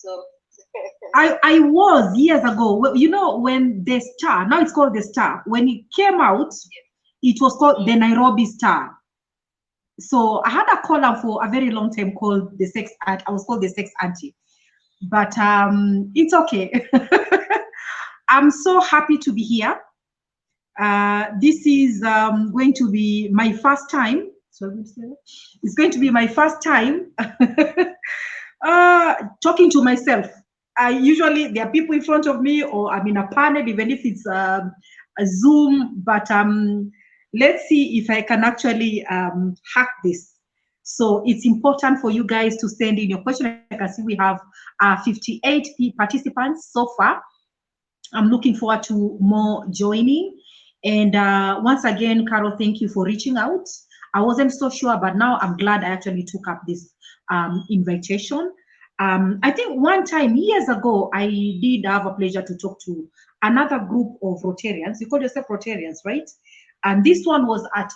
So I was years ago. You know, when the Star, now it's called the Star, when it came out, it was called the Nairobi Star. So I had a column for a very long time called the Sex Ant. I was called the Sex Auntie, but it's okay. I'm so happy to be here. This is going to be my first time. So it's going to be my first time talking to myself. Usually there are people in front of me, or I'm in a panel, even if it's a Zoom. But let's see if I can actually hack this. So it's important for you guys to send in your question. I can see we have 58 participants so far. I'm looking forward to more joining. And once again, Carol, thank you for reaching out. I wasn't so sure, but now I'm glad I actually took up this invitation. I think one time, years ago, I did have a pleasure to talk to another group of Rotarians. You call yourself Rotarians, right? And this one was at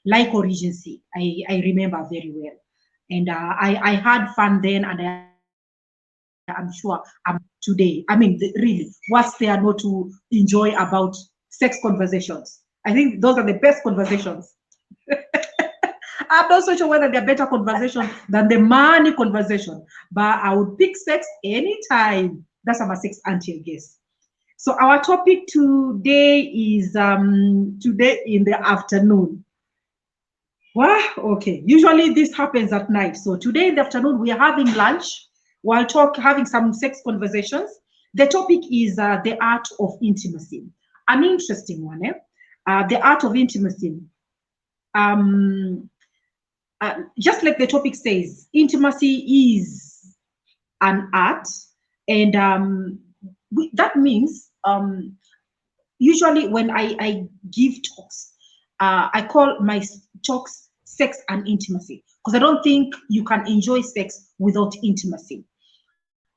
Lyco Regency. I remember very well. And I had fun then, and I'm sure today. I mean, really, what's there not to enjoy about sex conversations? I think those are the best conversations. I'm not so sure whether they're better conversations than the money conversation, but I would pick sex anytime. That's my sex auntie, I guess. So our topic today is today in the afternoon. Wow, okay. Usually this happens at night. So today in the afternoon, we are having lunch while having some sex conversations. The topic is the art of intimacy. An interesting one, eh? The art of intimacy. Just like the topic says, intimacy is an art, and that means usually when I give talks, I call my talks sex and intimacy, because I don't think you can enjoy sex without intimacy.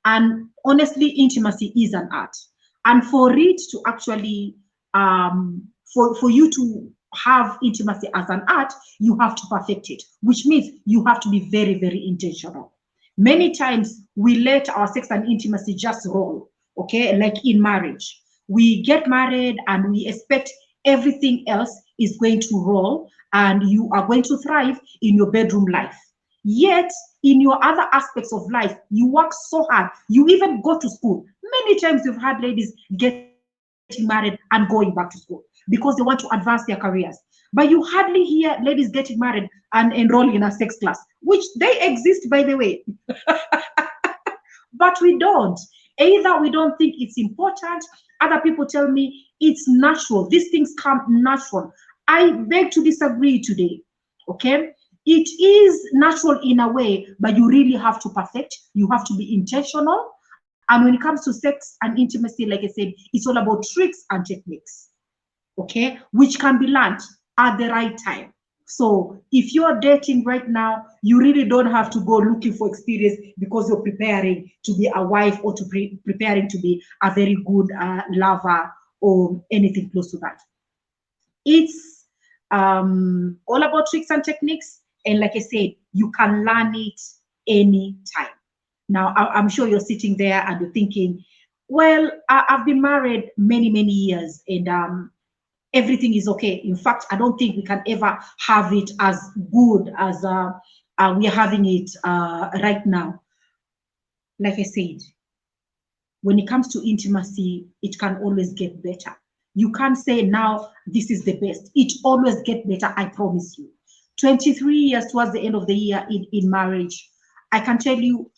And honestly, intimacy is an art. And for it to actually, for you to have intimacy as an art, you have to perfect it, which means you have to be very, very intentional. Many times we let our sex and intimacy just roll, okay? Like in marriage, we get married and we expect everything else is going to roll and you are going to thrive in your bedroom life. Yet, in your other aspects of life, you work so hard. You even go to school. Many times you've had ladies getting married and going back to school because they want to advance their careers. But you hardly hear ladies getting married and enroll in a sex class, which they exist, by the way. But we don't. Either we don't think it's important. Other people tell me it's natural. These things come natural. I beg to disagree today, okay? It is natural in a way, but you really have to perfect. You have to be intentional. And when it comes to sex and intimacy, like I said, it's all about tricks and techniques, okay, which can be learned at the right time. So if you're dating right now, you really don't have to go looking for experience because you're preparing to be a wife or to preparing to be a very good lover or anything close to that. It's all about tricks and techniques. And like I said, you can learn it anytime. Now, I'm sure you're sitting there and you're thinking, well, I've been married many, many years and everything is okay. In fact, I don't think we can ever have it as good as we are having it right now. Like I said, when it comes to intimacy, it can always get better. You can't say now this is the best. It always gets better, I promise you. 23 years towards the end of the year in marriage, I can tell you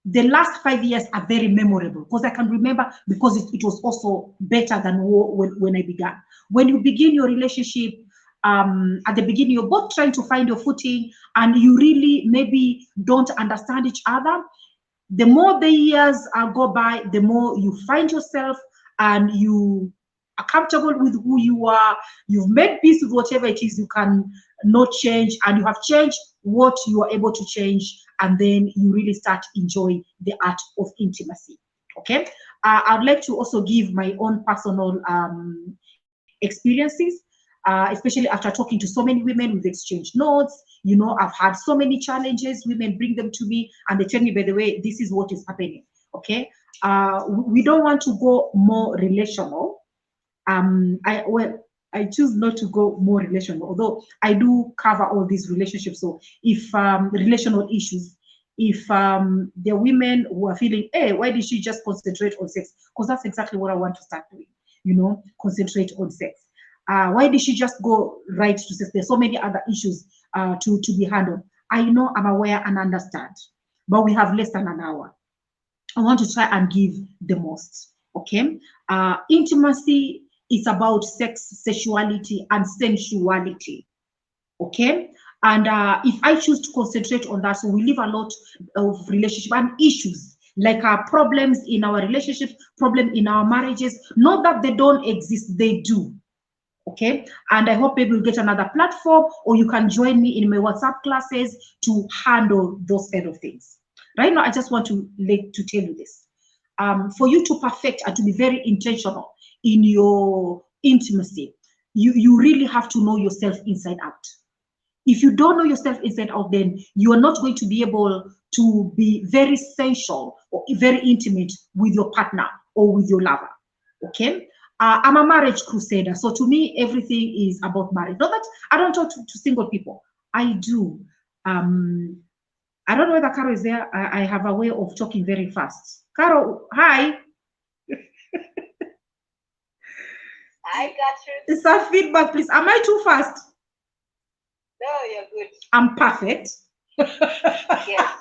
the last 5 years are very memorable because I can remember because it was also better than when I began. When you begin your relationship, at the beginning, you're both trying to find your footing and you really maybe don't understand each other. The more the years go by, the more you find yourself and you are comfortable with who you are. You've made peace with whatever it is you can not change, and you have changed what you are able to change, and then you really start enjoying the art of intimacy. Okay, I'd like to also give my own personal experiences, especially after talking to so many women. We've exchanged notes, You know, I've had so many challenges. Women bring them to me and they tell me, by the way, this is what is happening. Okay. We don't want to go more relational. I choose not to go more relational, although I do cover all these relationships. So if relational issues, if the women who are feeling, hey, why did she just concentrate on sex? Because that's exactly what I want to start doing, you know, concentrate on sex. Why did she just go right to sex? There's so many other issues to be handled. I know, I'm aware and understand, but we have less than an hour. I want to try and give the most. Okay. Intimacy is about sex, sexuality, and sensuality. Okay. And if I choose to concentrate on that, so we leave a lot of relationship and issues, like problems in our relationships, problem in our marriages. Not that they don't exist, they do. Okay. And I hope maybe we'll get another platform, or you can join me in my WhatsApp classes to handle those kind of things. Right now, I just want to tell you this. For you to perfect and to be very intentional in your intimacy, you really have to know yourself inside out. If you don't know yourself inside out, then you are not going to be able to be very sensual or very intimate with your partner or with your lover. Okay. I'm a marriage crusader. So to me, everything is about marriage. Not that I don't talk to single people. I do. I don't know whether Caro is there. I have a way of talking very fast. Caro, hi. Hi, Gertrude. It's a feedback, please. Am I too fast? No, you're good. I'm perfect. Yes.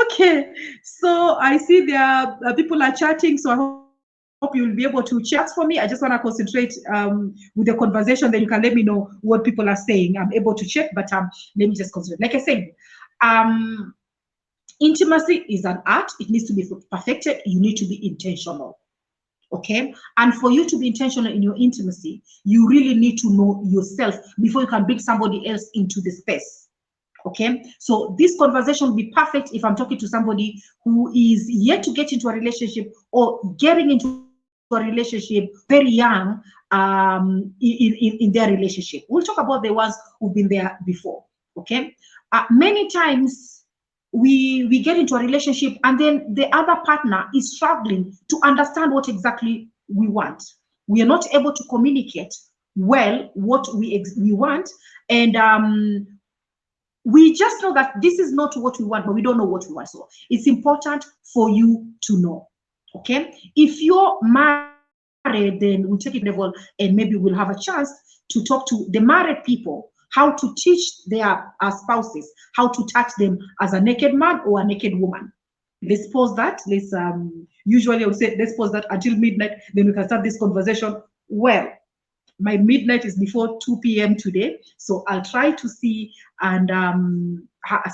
Okay. So I see there people are chatting. So I hope you'll be able to chat for me. I just want to concentrate with the conversation. Then you can let me know what people are saying. I'm able to check, but let me just concentrate. Like I said, intimacy is an art. It needs to be perfected. You need to be intentional. Okay. And for you to be intentional in your intimacy, you really need to know yourself before you can bring somebody else into the space. Okay. So this conversation will be perfect if I'm talking to somebody who is yet to get into a relationship or getting into a relationship very young in their relationship. We'll talk about the ones who've been there before. Okay. Many times we get into a relationship and then the other partner is struggling to understand what exactly we want. We are not able to communicate well what we want, and we just know that this is not what we want, but we don't know what we want. So it's important for you to know. Okay. If you're married, then we'll take it level and maybe we'll have a chance to talk to the married people how to teach their spouses how to touch them as a naked man or a naked woman. Let's pause that. Let's usually I would say let's pause that until midnight, then we can start this conversation. Well, my midnight is before 2 p.m. today, so I'll try to see and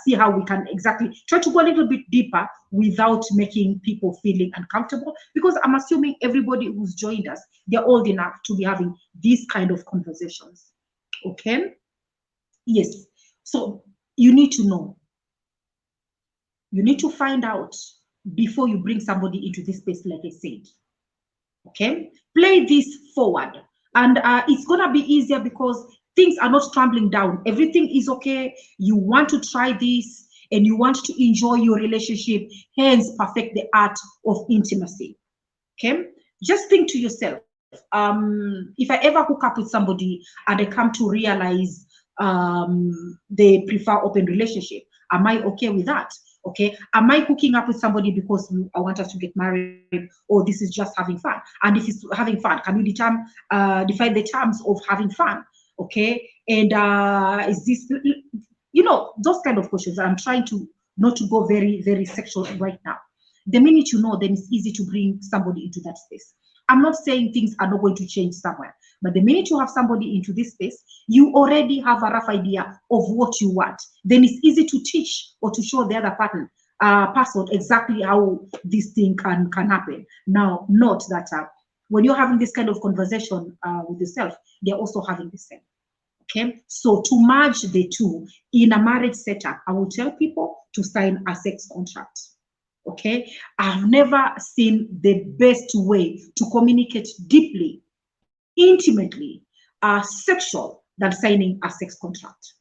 see how we can exactly try to go a little bit deeper without making people feeling uncomfortable, because I'm assuming everybody who's joined us, they're old enough to be having these kind of conversations. Okay. Yes. So you need to know. You need to find out before you bring somebody into this space, like I said. Okay. Play this forward. And it's going to be easier because things are not crumbling down. Everything is okay. You want to try this and you want to enjoy your relationship, hence perfect the art of intimacy. Okay. Just think to yourself, if I ever hook up with somebody and I come to realize they prefer open relationship, am I okay with that? Okay, am I hooking up with somebody because I want us to get married, or this is just having fun? And if it's having fun, can you define the terms of having fun? Okay, and is this, those kind of questions. I'm trying to not to go very, very sexual right now. The minute you know, then it's easy to bring somebody into that space. I'm not saying things are not going to change somewhere, but the minute you have somebody into this space, you already have a rough idea of what you want. Then it's easy to teach or to show the other person exactly how this thing can happen. Now, note that when you're having this kind of conversation with yourself, they're also having the same. Okay, so to merge the two in a marriage setup, I will tell people to sign a sex contract. Okay, I've never seen the best way to communicate deeply, intimately, sexual, than signing a sex contract.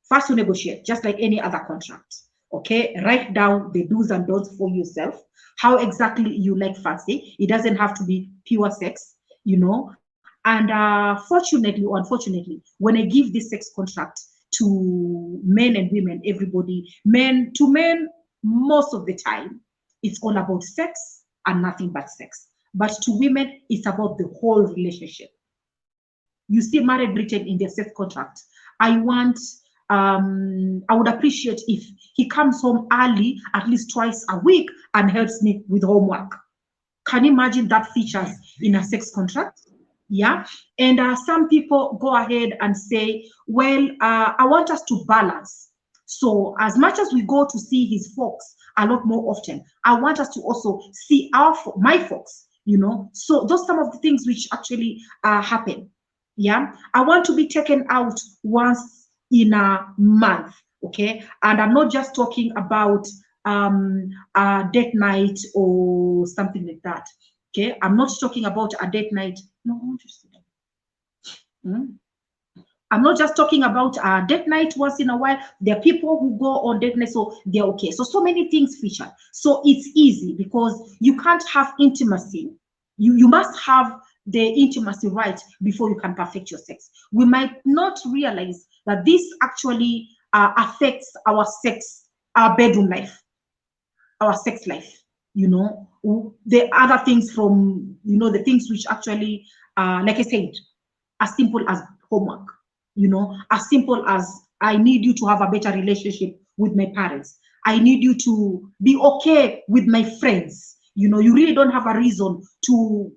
First, you negotiate, just like any other contract. Okay, write down the do's and don'ts for yourself. How exactly you like fancy. It doesn't have to be pure sex, you know. And fortunately or unfortunately, when I give this sex contract to men and women, everybody, men to men, most of the time, it's all about sex and nothing but sex. But to women, it's about the whole relationship. You see married written in their sex contract. I want, I would appreciate if he comes home early at least twice a week and helps me with homework. Can you imagine that features in a sex contract? Yeah. And some people go ahead and say, well, I want us to balance. So as much as we go to see his folks a lot more often, I want us to also see my folks, you know. So those some of the things which actually happen. Yeah. I want to be taken out once in a month. Okay. And I'm not just talking about a date night or something like that. Okay, I'm not talking about a date night. No, I'm interested. I'm not just talking about a date night once in a while. There are people who go on date night, so they're okay. So many things feature. So it's easy because you can't have intimacy. You must have the intimacy right before you can perfect your sex. We might not realize that this actually affects our sex, our bedroom life, our sex life, you know, the other things from, you know, the things which actually, like I said, as simple as homework, you know, as simple as I need you to have a better relationship with my parents. I need you to be okay with my friends. You know, you really don't have a reason to,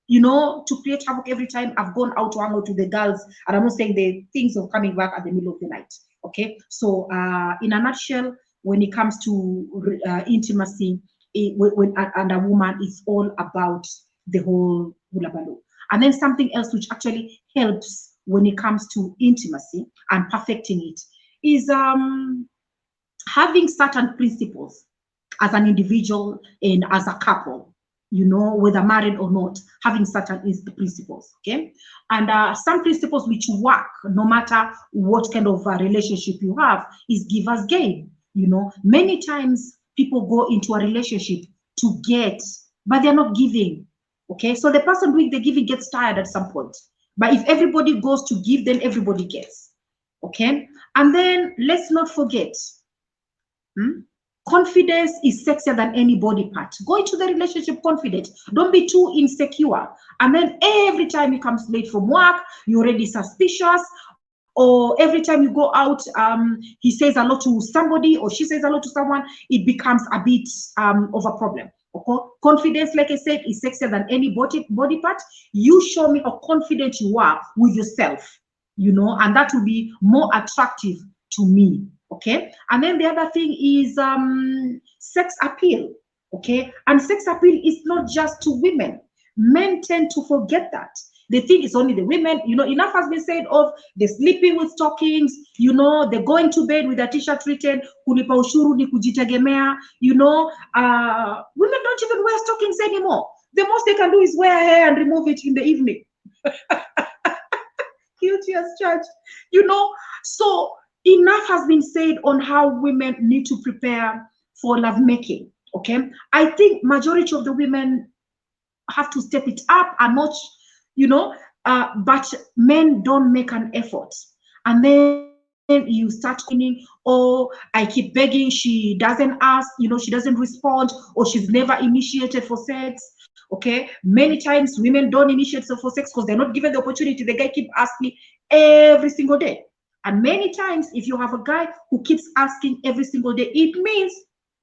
you know, to create havoc every time I've gone out to hang out with the girls. And I'm not saying the things of coming back at the middle of the night. Okay. So in a nutshell, when it comes to intimacy, and a woman, it's all about the whole hula baloo. And then something else which actually helps when it comes to intimacy and perfecting it is having certain principles as an individual and as a couple, you know, whether married or not, having certain principles, okay? And some principles which work no matter what kind of relationship you have is give as gain. You know, many times people go into a relationship to get, but they're not giving, okay? So the person doing the giving gets tired at some point. But if everybody goes to give, then everybody gets, okay? And then let's not forget, confidence is sexier than any body part. Go into the relationship confident. Don't be too insecure. And then every time he comes late from work, you're already suspicious. Or every time you go out, he says hello to somebody or she says hello to someone, it becomes a bit of a problem. Okay? Confidence, like I said, is sexier than any body part. You show me how confident you are with yourself, you know, and that will be more attractive to me. Okay, and then the other thing is sex appeal. Okay, and sex appeal is not just to women. Men tend to forget that. They think it's only the women. You know, enough has been said of the sleeping with stockings. You know, they're going to bed with a t-shirt written "kulipa ushuru ni kujitegemea." You know, women don't even wear stockings anymore. The most they can do is wear hair and remove it in the evening. Guilty as charged. You know, so enough has been said on how women need to prepare for lovemaking. Okay, I think majority of the women have to step it up a notch, you know, but men don't make an effort. And then you start complaining, oh, I keep begging, she doesn't ask, you know, she doesn't respond, or she's never initiated for sex. Okay, many times women don't initiate for sex because they're not given the opportunity. The guy keep asking every single day. And many times, if you have a guy who keeps asking every single day, it means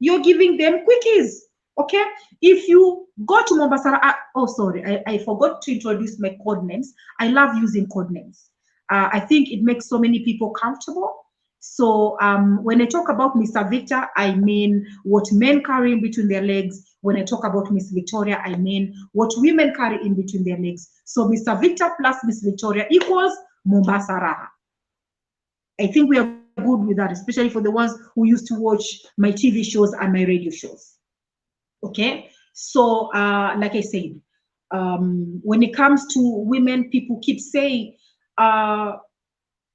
you're giving them quickies. Okay, if you go to Mombasa, I forgot to introduce my code names. I love using code names. I think it makes so many people comfortable. So when I talk about Mr. Victor, I mean what men carry in between their legs. When I talk about Miss Victoria, I mean what women carry in between their legs. So Mr. Victor plus Miss Victoria equals Mombasa Raha. I think we are good with that, especially for the ones who used to watch my TV shows and my radio shows. Okay, so like I said, when it comes to women, people keep saying,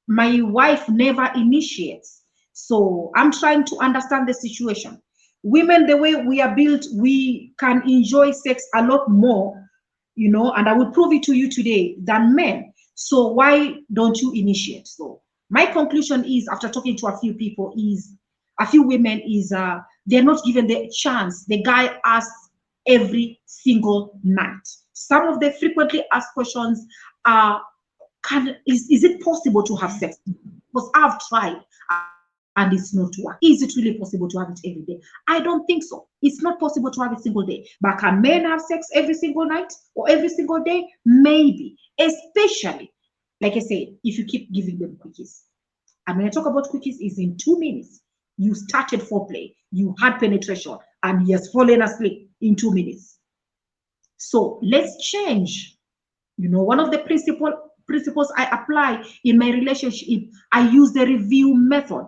my wife never initiates. So I'm trying to understand the situation. Women, the way we are built, we can enjoy sex a lot more, you know, and I will prove it to you today, than men. So why don't you initiate? So my conclusion is, after talking to a few people, is a few women, is they're not given the chance. The guy asks every single night. Some of the frequently asked questions are, is it possible to have sex? Because I've tried and it's not work. Is it really possible to have it every day? I don't think so. It's not possible to have it single day. But can men have sex every single night or every single day? Maybe. Especially, like I said, if you keep giving them quickies. And when I talk about quickies, is in 2 minutes. You started foreplay, you had penetration, and he has fallen asleep in 2 minutes. So let's change. You know, one of the principles I apply in my relationship, I use the review method.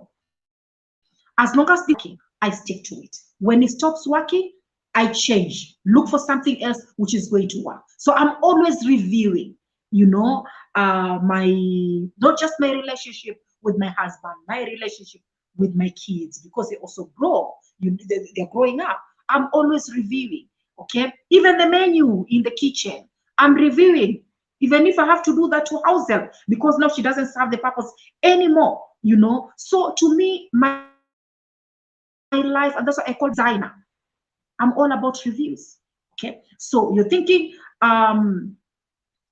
As long as it's working, I stick to it. When it stops working, I change. Look for something else which is going to work. So I'm always reviewing, you know, not just my relationship with my husband, my relationship with my kids, because they also grow. They're growing up. I'm always reviewing. Okay, even the menu in the kitchen, I'm reviewing. Even if I have to do that to house help, because now she doesn't serve the purpose anymore, you know. So to me, my life, and that's what I call designer. I'm all about reviews. Okay, so you're thinking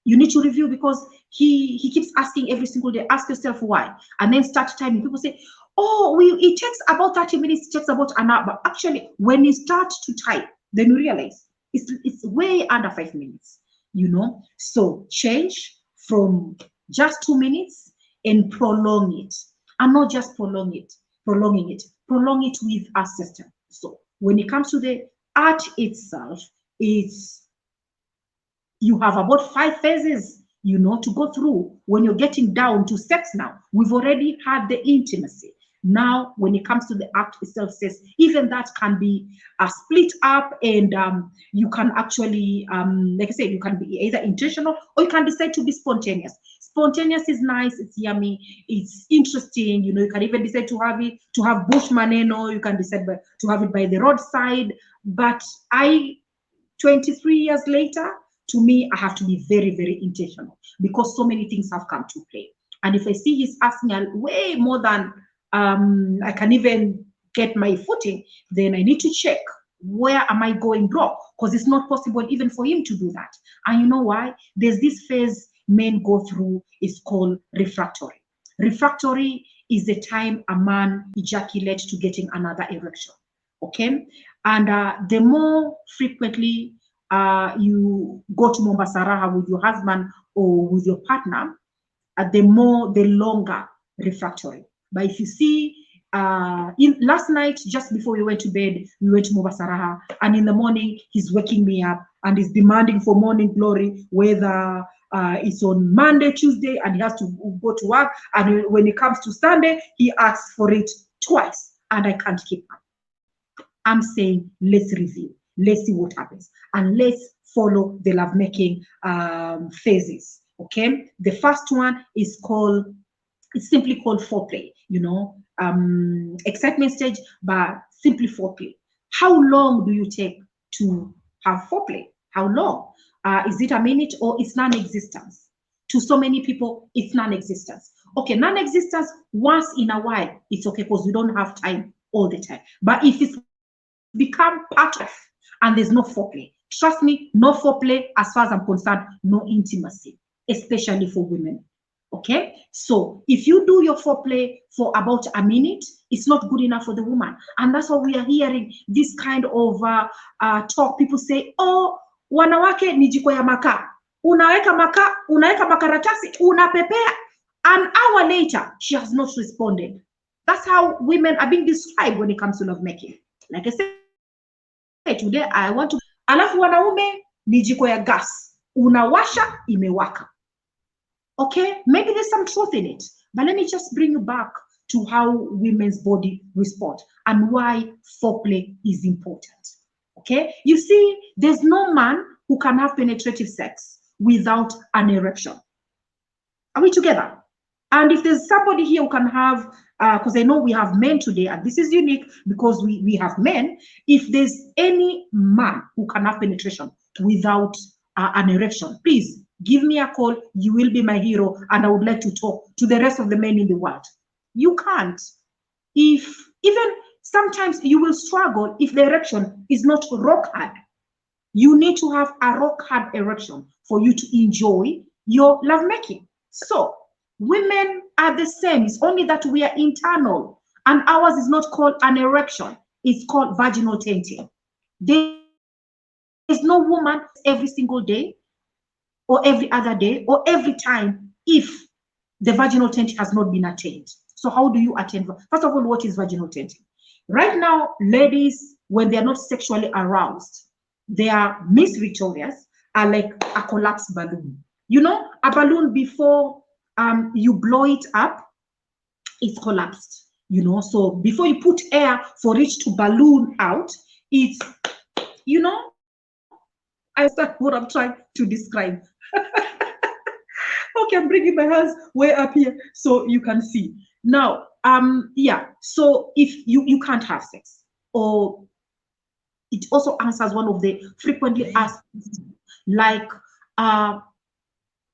you need to review because he keeps asking every single day. Ask yourself why, and then start timing. People say, oh, it takes about 30 minutes, it takes about an hour. But actually, when you start to type, then you realize it's way under 5 minutes, you know. So change from just 2 minutes and prolong it, and not just prolonging it with a system. So when it comes to the art itself, it's, you have about 5 phases, you know, to go through. When you're getting down to sex, now we've already had the intimacy. Now when it comes to the act itself, says even that can be split up, and you can actually like I said, you can be either intentional or you can decide to be spontaneous. Spontaneous is nice, it's yummy, it's interesting, you know. You can even decide to have bush maneno, you can decide to have it by the roadside. But 23 years later, to me, I have to be very, very intentional, because so many things have come to play. And if I see he's asking way more than I can even get my footing, then I need to check, where am I going wrong? Because it's not possible even for him to do that. And you know why? There's this phase men go through, it's called refractory. Refractory is the time a man ejaculates to getting another erection. Okay, and the more frequently you go to Mombasa with your husband or with your partner, the longer refractory. But if you see, last night, just before we went to bed, we went to Mombasa, and in the morning, he's waking me up and is demanding for morning glory, whether it's on Monday, Tuesday, and he has to go to work. And when it comes to Sunday, he asks for it twice, and I can't keep up. I'm saying, let's review, let's see what happens, and let's follow the lovemaking phases. Okay, the first one is it's simply called foreplay, you know, excitement stage, but simply foreplay. How long do you take to have foreplay? How long? Is it a minute, or it's non-existence? To so many people, it's non-existence. Okay, non-existence once in a while, it's okay, because we don't have time all the time. But if it's become part of, and there's no foreplay, trust me, no foreplay, as far as I'm concerned, no intimacy, especially for women. Okay, so if you do your foreplay for about a minute, it's not good enough for the woman. And that's why we are hearing this kind of talk. People say, oh, wanawake ni jiko ya makaa, unaweka makaratasi, unapepea. An hour later, she has not responded. That's how women are being described when it comes to lovemaking. Like I said, today I want to, alafu wanaume ni jiko ya gas, unawasha, imewaka. Okay, maybe there's some truth in it, but let me just bring you back to how women's body respond and why foreplay is important. Okay, you see, there's no man who can have penetrative sex without an erection. Are we together? And if there's somebody here who can have, because I know we have men today, and this is unique because we have men. If there's any man who can have penetration without an erection, please give me a call. You will be my hero, and I would like to talk to the rest of the men in the world. You can't. If even sometimes you will struggle if the erection is not rock hard. You need to have a rock hard erection for you to enjoy your lovemaking. So women are the same. It's only that we are internal, and ours is not called an erection. It's called vaginal tenting. There is no woman every single day or every other day or every time if the vaginal tenting has not been attained. So how do you attain? First of all, what is vaginal tenting? Right now, ladies, when they are not sexually aroused, their Miss Victorias are like a collapsed balloon. You know, a balloon before you blow it up, it's collapsed. You know, so before you put air for it to balloon out, it's, you know, I understand what I'm trying to describe. Okay, I'm bringing my hands way up here so you can see. Now, yeah, so if you can't have sex, or it also answers one of the frequently asked, like, I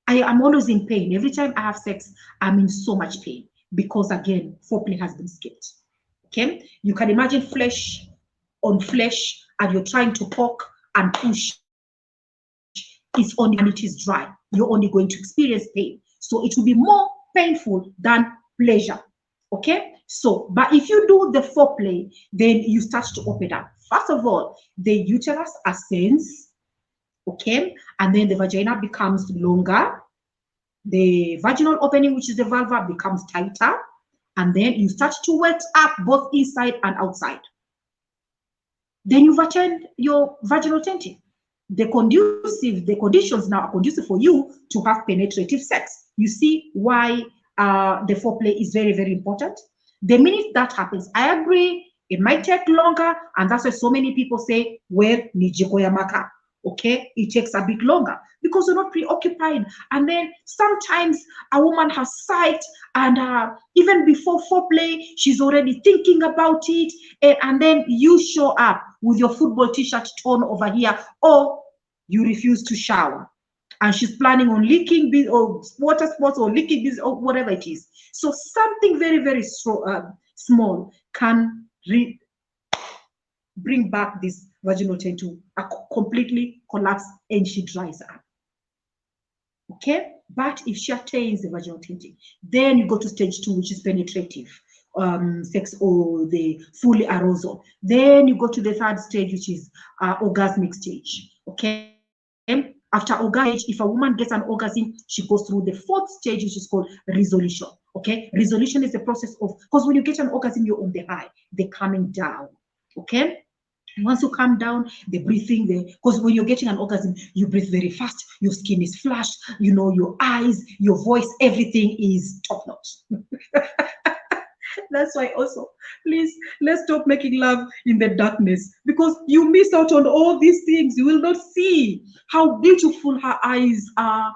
am always in pain. Every time I have sex, I'm in so much pain because, again, foreplay has been skipped. Okay, you can imagine flesh on flesh, and you're trying to poke and push. It's only and it is dry. You're only going to experience pain. So it will be more painful than pleasure. Okay, so but if you do the foreplay, then you start to open up. First of all, the uterus ascends, okay, and then the vagina becomes longer. The vaginal opening, which is the vulva, becomes tighter, and then you start to wet up both inside and outside. Then you've attained your vaginal tenting. The conditions now are conducive for you to have penetrative sex. You see why the foreplay is very, very important. The minute that happens, I agree, it might take longer, and that's why so many people say, well, nijiko yamaka. Okay, it takes a bit longer because you're not preoccupied. And then sometimes a woman has sight, and even before foreplay, she's already thinking about it. And then you show up with your football t-shirt torn over here, or you refuse to shower, and she's planning on leaking or water sports or leaking this or whatever it is. So something very, very small can bring back this vaginal tent to a completely collapse, and she dries up. Okay, but if she attains the vaginal tenting, then you go to stage 2, which is penetrative sex, or the fully arousal. Then you go to the 3rd stage, which is orgasmic stage. Okay, after orgasm, if a woman gets an orgasm, she goes through the 4th stage, which is called resolution. Okay, resolution is the process of, because when you get an orgasm, you're on the high, the coming down. Okay, once you calm down, the breathing, because when you're getting an orgasm, you breathe very fast, your skin is flushed, you know, your eyes, your voice, everything is top notch. That's why also, please, let's stop making love in the darkness, because you miss out on all these things. You will not see how beautiful her eyes are,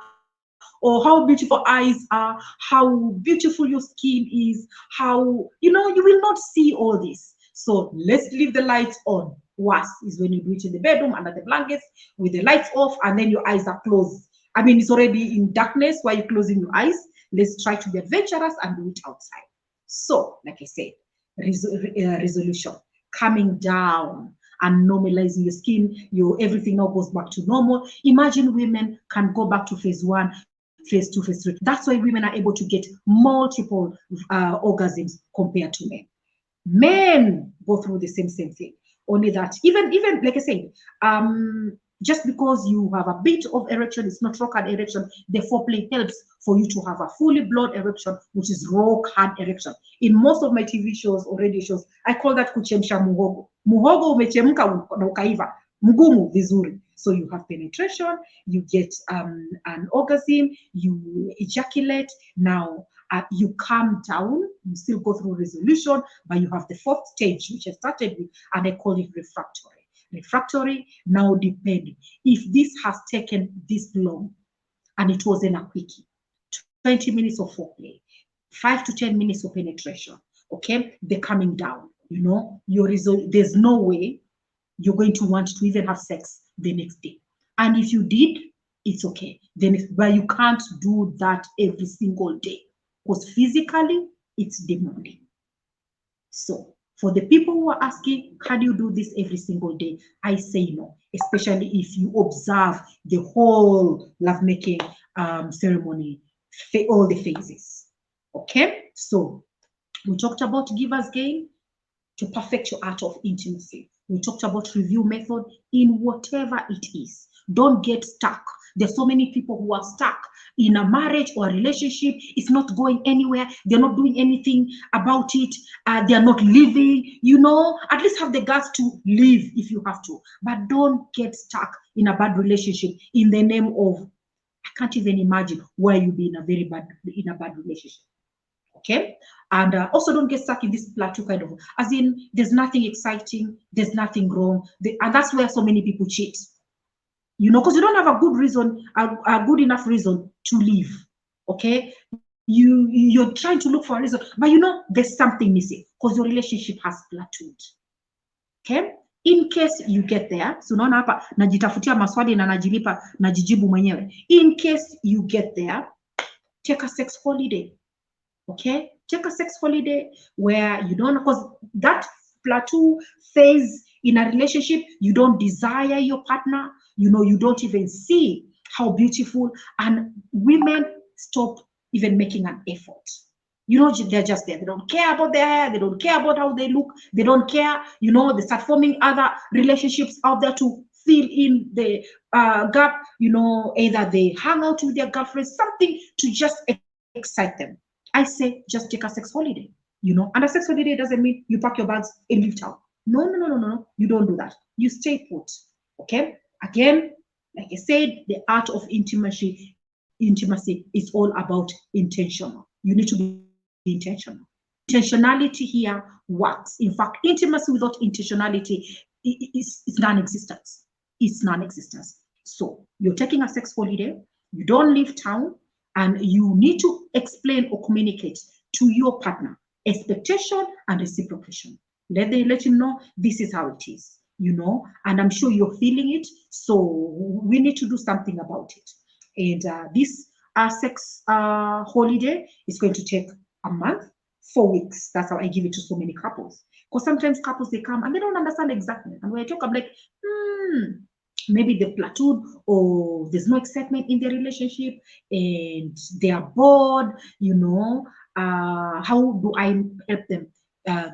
or how beautiful eyes are, how beautiful your skin is, how, you know, you will not see all this. So let's leave the lights on. Worse is when you do it in the bedroom under the blankets with the lights off, and then your eyes are closed. I mean, it's already in darkness while you're closing your eyes. Let's try to be adventurous and do it outside. So, like I said, resolution, coming down and normalizing your skin, your everything now goes back to normal. Imagine women can go back to phase 1, phase 2, phase 3. That's why women are able to get multiple orgasms compared to men. Men go through the same thing. Only that even like I said, just because you have a bit of erection, it's not rock hard erection. The foreplay helps for you to have a fully blown erection, which is rock hard erection. In most of my TV shows or radio shows, I call that kuchemsha muhogo. Muhogo umechemka na ukaiva, mgumu vizuri. So you have penetration, you get an orgasm, you ejaculate. Now you calm down, you still go through resolution, but you have the 4th stage, which I started with, and I call it refractory. Refractory, now depending. If this has taken this long, and it wasn't a quickie, 20 minutes of foreplay, 5 to 10 minutes of penetration. Okay, they're coming down. You know, there's no way you're going to want to even have sex the next day. And if you did, it's okay. But you can't do that every single day because physically it's demanding. So for the people who are asking, can you do this every single day? I say no, especially if you observe the whole lovemaking ceremony, all the phases. Okay, so we talked about giver's gain to perfect your art of intimacy. We talked about review method in whatever it is. Don't get stuck. There's so many people who are stuck in a marriage or a relationship. It's not going anywhere. They're not doing anything about it. They're not living. You know, at least have the guts to live if you have to. But don't get stuck in a bad relationship in the name of, I can't even imagine why you'll be in a bad relationship. Okay, and also don't get stuck in this plateau kind of, as in there's nothing exciting, there's nothing wrong, and that's where so many people cheat. You know, because you don't have a good reason, a good enough reason to leave. Okay, you're trying to look for a reason, but you know there's something missing because your relationship has plateaued. Okay, in case you get there, so unaona hapa najitafutia maswali na najijibu mwenyewe. In case you get there, take a sex holiday. Okay, take a sex holiday where you don't, because that plateau phase in a relationship, you don't desire your partner, you know, you don't even see how beautiful, and women stop even making an effort. You know, they're just there. They don't care about their hair. They don't care about how they look. They don't care. You know, they start forming other relationships out there to fill in the gap. You know, either they hang out with their girlfriends, something to just excite them. I say just take a sex holiday, you know, and a sex holiday doesn't mean you pack your bags and leave town. No. You don't do that. You stay put. Okay. Again, like I said, the art of intimacy is all about intentional. You need to be intentional. Intentionality here works. In fact, intimacy without intentionality is non-existent. It's non-existent. So you're taking a sex holiday, you don't leave town, and you need to explain or communicate to your partner expectation and reciprocation. Let him know this is how it is, you know, and I'm sure you're feeling it. So we need to do something about it. And this sex holiday is going to take a month, 4 weeks. That's how I give it to so many couples. Because sometimes couples, they come and they don't understand exactly. And when I talk, I'm like, maybe they plateaued or there's no excitement in their relationship and they are bored, you know. How do I help them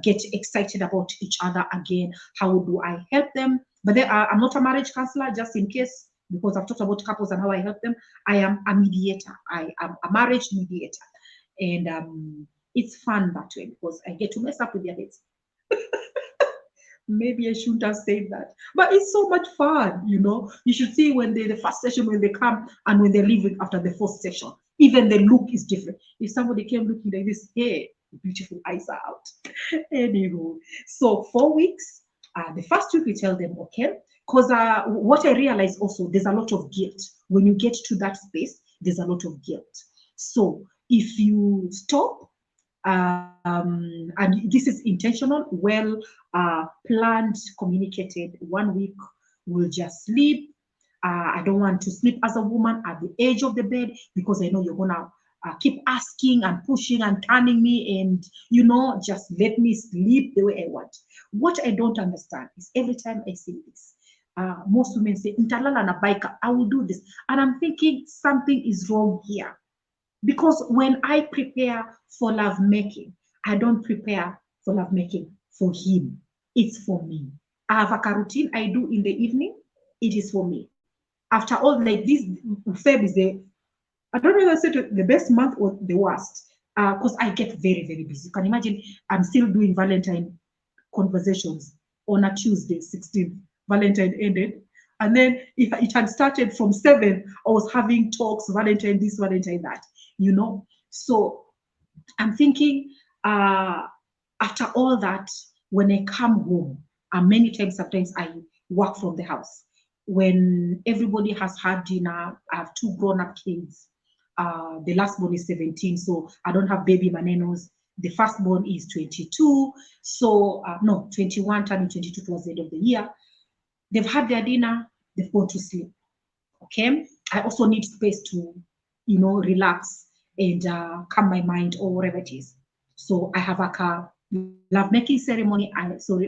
get excited about each other again? How do I help them? But then, I'm not a marriage counselor, just in case, because I've talked about couples and how I help them. I am a mediator. I am a marriage mediator. And it's fun that way because I get to mess up with their heads. Maybe I shouldn't have said that, but it's so much fun, you know. You should see when the first session, when they come and when they leave after the first session, even the look is different. If somebody came looking like this, hey, beautiful eyes are out. Anywho, so 4 weeks. The first week we tell them, okay, because what I realize also, there's a lot of guilt when you get to that space. There's a lot of guilt. So if you stop. And this is intentional, well planned, communicated. 1 week we'll just sleep. I don't want to sleep as a woman at the edge of the bed because I know you're gonna keep asking and pushing and turning me, and you know, just let me sleep the way I want. What I don't understand is every time I say this, most women say, "Ntalala na baika, I will do this," and I'm thinking something is wrong here. Because when I prepare for lovemaking, I don't prepare for lovemaking for him. It's for me. I have a routine I do in the evening. It is for me. After all, like this, Feb is I don't know if I said the best month or the worst, because I get very, very busy. You can imagine I'm still doing Valentine conversations on a Tuesday, 16th. Valentine ended. And then if it had started from 7, I was having talks, Valentine this, Valentine that, you know. So I'm thinking, after all that, when I come home, and many times, sometimes I work from the house. When everybody has had dinner, I have 2 grown-up kids. The last born is 17, so I don't have baby manenos. The firstborn is 22, so no, 21, turning 22 towards the end of the year. They've had their dinner, they've gone to sleep. Okay, I also need space to, relax and calm my mind or whatever it is. So I have a lovemaking ceremony,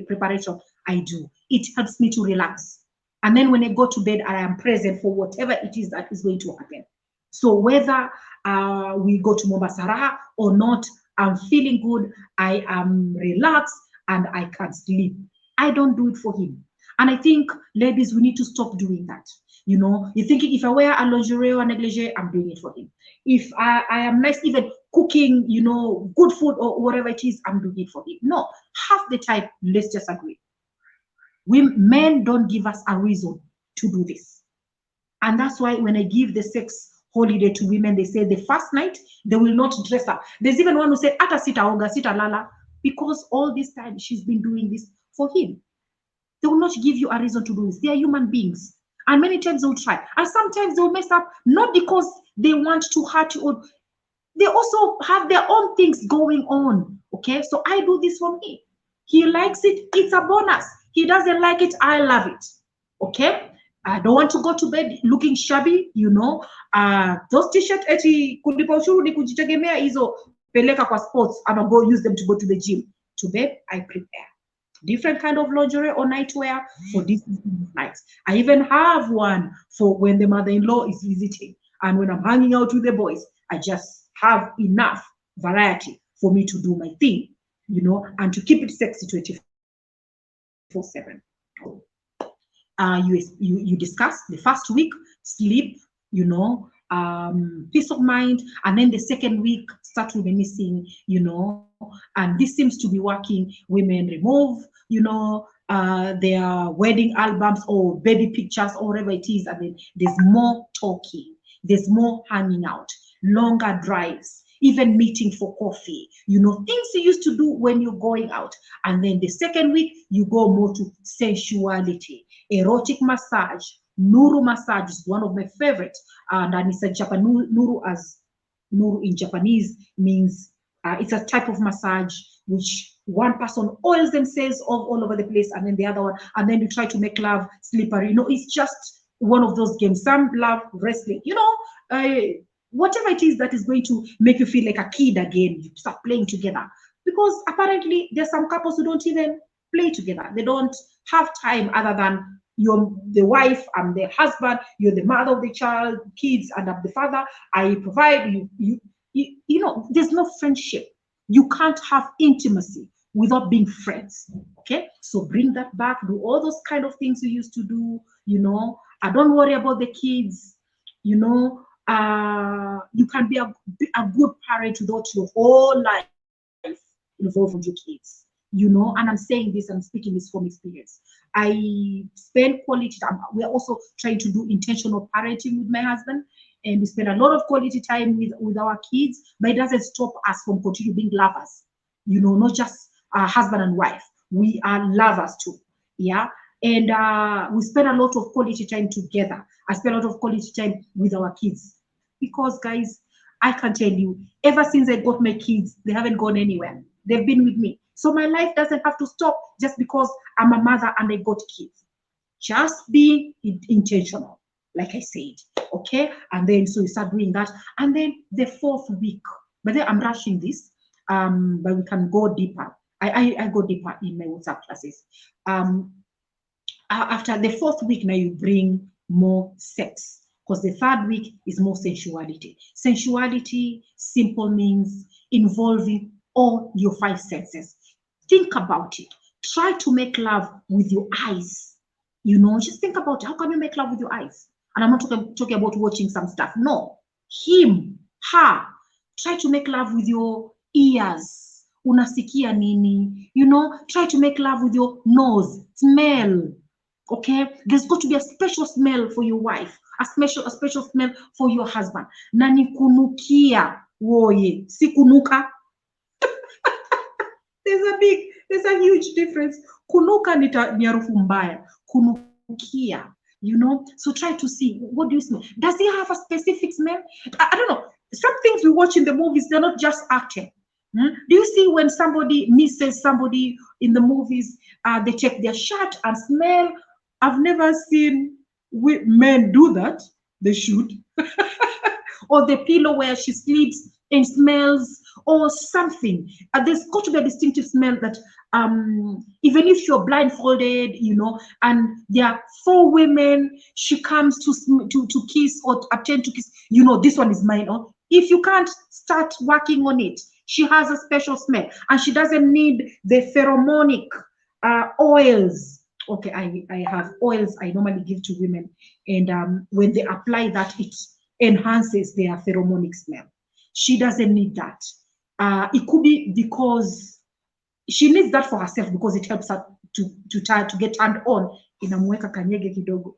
preparation I do. It helps me to relax. And then when I go to bed, I am present for whatever it is that is going to happen. So whether we go to Mombasa or not, I'm feeling good, I am relaxed, and I can sleep. I don't do it for him. And I think, ladies, we need to stop doing that. You're thinking, if I wear a lingerie or negligee, I'm doing it for him. If I am nice, even cooking, good food or whatever it is, I'm doing it for him. No, half the time, let's just agree. Men don't give us a reason to do this. And that's why when I give the sex holiday to women, they say the first night, they will not dress up. There's even one who said, ata sita oga, sita lala, because all this time she's been doing this for him. They will not give you a reason to do this. They are human beings. And many times they'll try. And sometimes they'll mess up, not because they want to hurt you, or they also have their own things going on. Okay, so I do this for me. He likes it, it's a bonus. He doesn't like it, I love it. Okay, I don't want to go to bed looking shabby, those t-shirts eti kulipa ushuru ni kujitegemea hizo, peleka kwa sports, I'm go use them to go to the gym. To bed, I prepare different kind of lingerie or nightwear for these nights. I even have one for when the mother-in-law is visiting, and when I'm hanging out with the boys, I just have enough variety for me to do my thing, and to keep it sexy 24/7. You discuss the first week, sleep, peace of mind, and then the second week start reminiscing, and this seems to be working. Women remove, their wedding albums or baby pictures or whatever it is, and then there's more talking, there's more hanging out, longer drives, even meeting for coffee, things you used to do when you're going out. And then the second week, you go more to sensuality, erotic massage. Nuru massage is one of my favorites, and it's a Japanese nuru in Japanese means it's a type of massage which one person oils themselves all over the place, and then the other one, and then you try to make love slippery. It's just one of those games. Some love wrestling, whatever it is that is going to make you feel like a kid again. You start playing together, because apparently there's some couples who don't even play together. They don't have time other than you're the wife, I'm the husband, you're the mother of the child, kids, and I'm the father. I provide you. There's no friendship. You can't have intimacy without being friends. Okay, so bring that back. Do all those kind of things you used to do. I don't worry about the kids. You can be a good parent without your whole life involved with your kids. And I'm saying this, I'm speaking this from experience. I spend quality time. We're also trying to do intentional parenting with my husband, and we spend a lot of quality time with our kids, but it doesn't stop us from continuing being lovers. Not just husband and wife. We are lovers too. Yeah. And we spend a lot of quality time together. I spend a lot of quality time with our kids, because guys, I can tell you, ever since I got my kids, they haven't gone anywhere. They've been with me. So my life doesn't have to stop just because I'm a mother and I got kids. Just be intentional, like I said, okay? And then so you start doing that. And then the fourth week, but then I'm rushing this, but we can go deeper. I go deeper in my WhatsApp classes. After the fourth week, now you bring more sex, because the third week is more sensuality. Sensuality simple means involving all your five senses. Think about it. Try to make love with your eyes. Just think about it. How can you make love with your eyes? And I'm not talking about watching some stuff. No. Him, her. Try to make love with your ears. Unasikia nini? Try to make love with your nose. Smell. Okay? There's got to be a special smell for your wife. A special smell for your husband. Nani kunukia. Woye. Si kunuka. There's a huge difference. Kunuka ni harufu mbaya. Kunukia, so try to see, what do you smell? Does he have a specific smell? I don't know. some things we watch in the movies, they're not just acting. Do you see when somebody misses somebody in the movies, they take their shirt and smell? I've never seen men do that. They should. Or the pillow where she sleeps and smells, or something. There's got to be a distinctive smell that even if you're blindfolded, you know, and there are 4 women, she comes to kiss or attend to kiss, you know, this one is mine. Or if you can't start working on it, she has a special smell, and she doesn't need the pheromonic oils. Okay, I have oils I normally give to women, and when they apply that, it enhances their pheromonic smell. She doesn't need that. It could be because she needs that for herself, because it helps her to get turned on. Inamweka kanyege kidogo.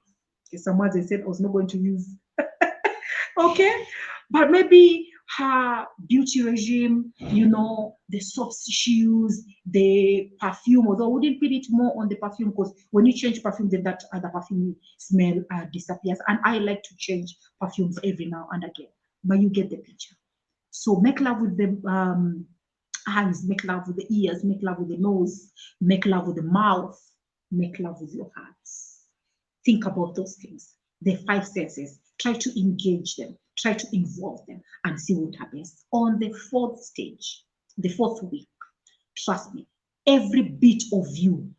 Someone said I was not going to use. Okay, but maybe her beauty regime, you know, the soaps she uses, the perfume, although we didn't put it more on the perfume, because when you change perfume, then that other perfume smell disappears. And I like to change perfumes every now and again, but you get the picture. So make love with the eyes, make love with the ears, make love with the nose, make love with the mouth, make love with your hands. Think about those things, the 5 senses. Try to engage them, try to involve them, and see what happens. On the 4th stage, the 4th week, trust me, every bit of you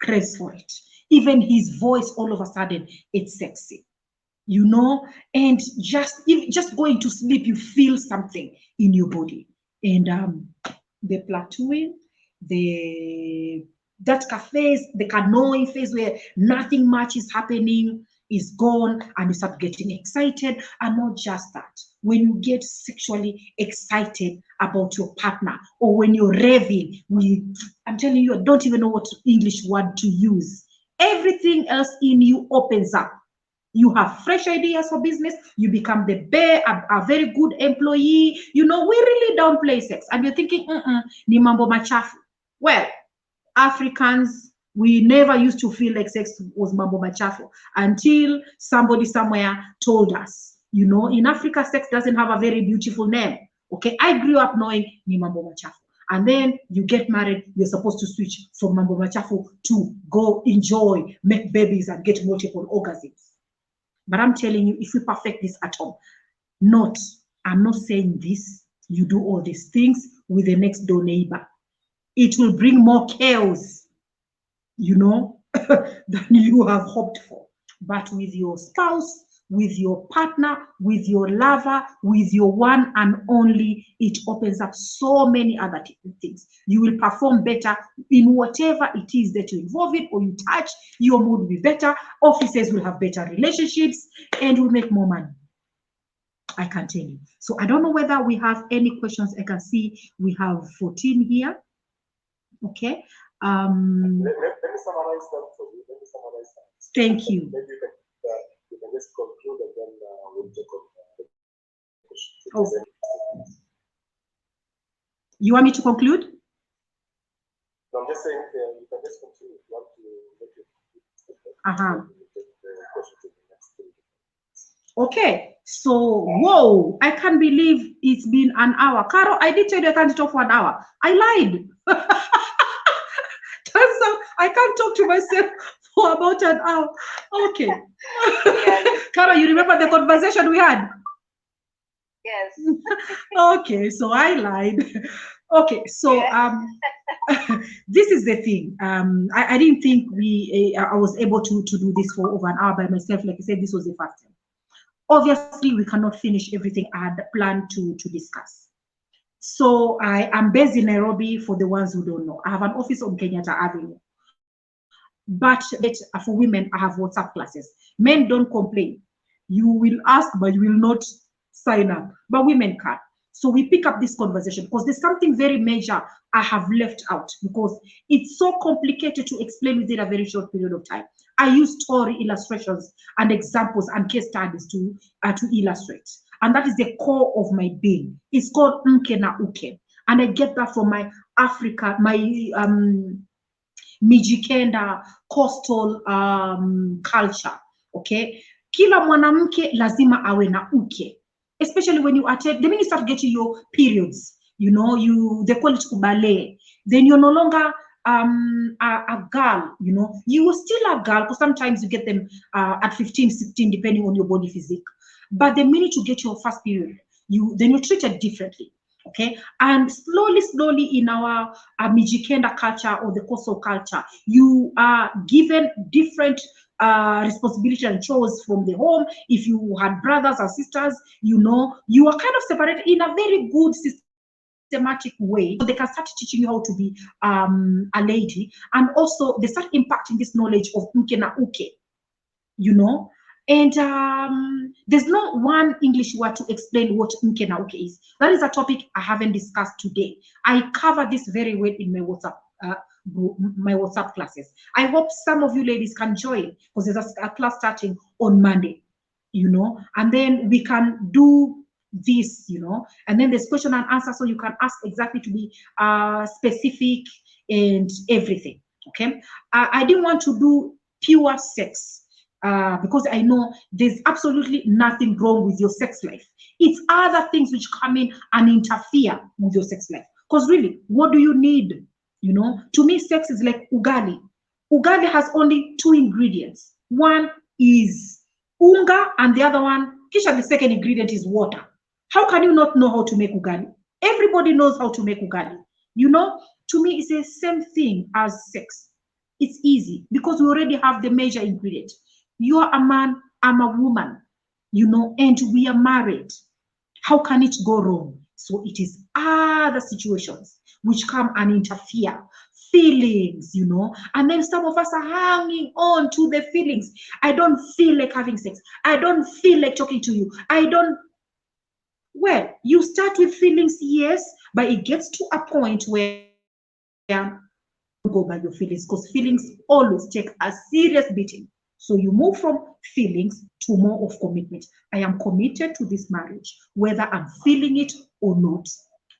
craves for it. Even his voice, all of a sudden, it's sexy, you know. And just going to sleep, you feel something in your body. And the plateauing, that phase, the canoeing phase where nothing much is happening, is gone, and you start getting excited. And not just that, when you get sexually excited about your partner, or when you're raving, I'm telling you, I don't even know what English word to use. Everything else in you opens up. You have fresh ideas for business. You become a very good employee. You know, we really downplay sex, and you're thinking, ni mambo machafu. Well, Africans, we never used to feel like sex was mambo machafu until somebody somewhere told us. You know, in Africa, sex doesn't have a very beautiful name. Okay, I grew up knowing ni mambo machafu. And then you get married, you're supposed to switch from mambo machafu to go enjoy, make babies, and get multiple orgasms. But I'm telling you, if we perfect this at all, I'm not saying this, you do all these things with the next door neighbor. It will bring more chaos, you know, than you have hoped for. But with your spouse, with your partner, with your lover, with your one and only, it opens up so many other things. You will perform better in whatever it is that you involve in or you touch. Your mood will be better. Offices will have better relationships, and will make more money. I can tell you. So I don't know whether we have any questions. I can see we have 14 here. Okay. Let me summarize that for you. Let me summarize that. Thank you. Maybe you can just conclude, and then we'll take on the questions. Oh. You want me to conclude? No, I'm just saying you can just continue if you want to make it. Okay, so whoa, I can't believe it's been an hour. Caro, I did tell you I can't talk for an hour. I lied. Turns out I can't talk to myself for about an hour. Okay. Yes. Caro, you remember the conversation we had? Yes. Okay, so I lied. Okay, so this is the thing. I didn't think I was able to do this for over an hour by myself. Like I said, this was the first time. Obviously, we cannot finish everything I had planned to discuss. So I am based in Nairobi, for the ones who don't know. I have an office on Kenyatta Avenue. But for women, I have WhatsApp classes. Men don't complain. You will ask, but you will not sign up. But women can. So we pick up this conversation because there's something very major I have left out, because it's so complicated to explain within a very short period of time. I use story illustrations and examples and case studies to illustrate. And that is the core of my being. It's called Mke na Uke. And I get that from my Africa, my Mijikenda coastal culture. Okay? Kila mwanamke lazima awe na uke. especially when you attend, the minute you start getting your periods, you know, they call it kubale, then you're no longer a girl, you know, you are still a girl because sometimes you get them at 15, 16, depending on your body physique. But the minute you get your first period, then you're treated differently. Okay, and slowly in our Mijikenda culture or the coastal culture, you are given different responsibility and chores from the home. If you had brothers or sisters, you know, you are kind of separated in a very good systematic way. So they can start teaching you how to be a lady, and also they start impacting this knowledge of uke na uke, you know. And there's no one English word to explain what uke na uke is. That is a topic I haven't discussed today. I cover this very well in my WhatsApp classes. I hope some of you ladies can join, because there's a class starting on Monday, you know, and then we can do this, you know, and then there's question and answer, so you can ask exactly to be specific and everything. Okay, I didn't want to do pure sex because I know there's absolutely nothing wrong with your sex life. It's other things which come in and interfere with your sex life. Because really, what do you need? You know, to me, sex is like ugali. Ugali has only two ingredients. One is unga, and the other one, kisha, the second ingredient is water. How can you not know how to make ugali? Everybody knows how to make ugali. You know, to me, it's the same thing as sex. It's easy because we already have the major ingredient. You are a man, I'm a woman, you know, and we are married. How can it go wrong? So it is other situations which come and interfere. Feelings, you know, and then some of us are hanging on to the feelings. I don't feel like having sex. I don't feel like talking to you. Well, you start with feelings, yes, but it gets to a point where go by your feelings, because feelings always take a serious beating. So you move from feelings to more of commitment. I am committed to this marriage, whether I'm feeling it or not.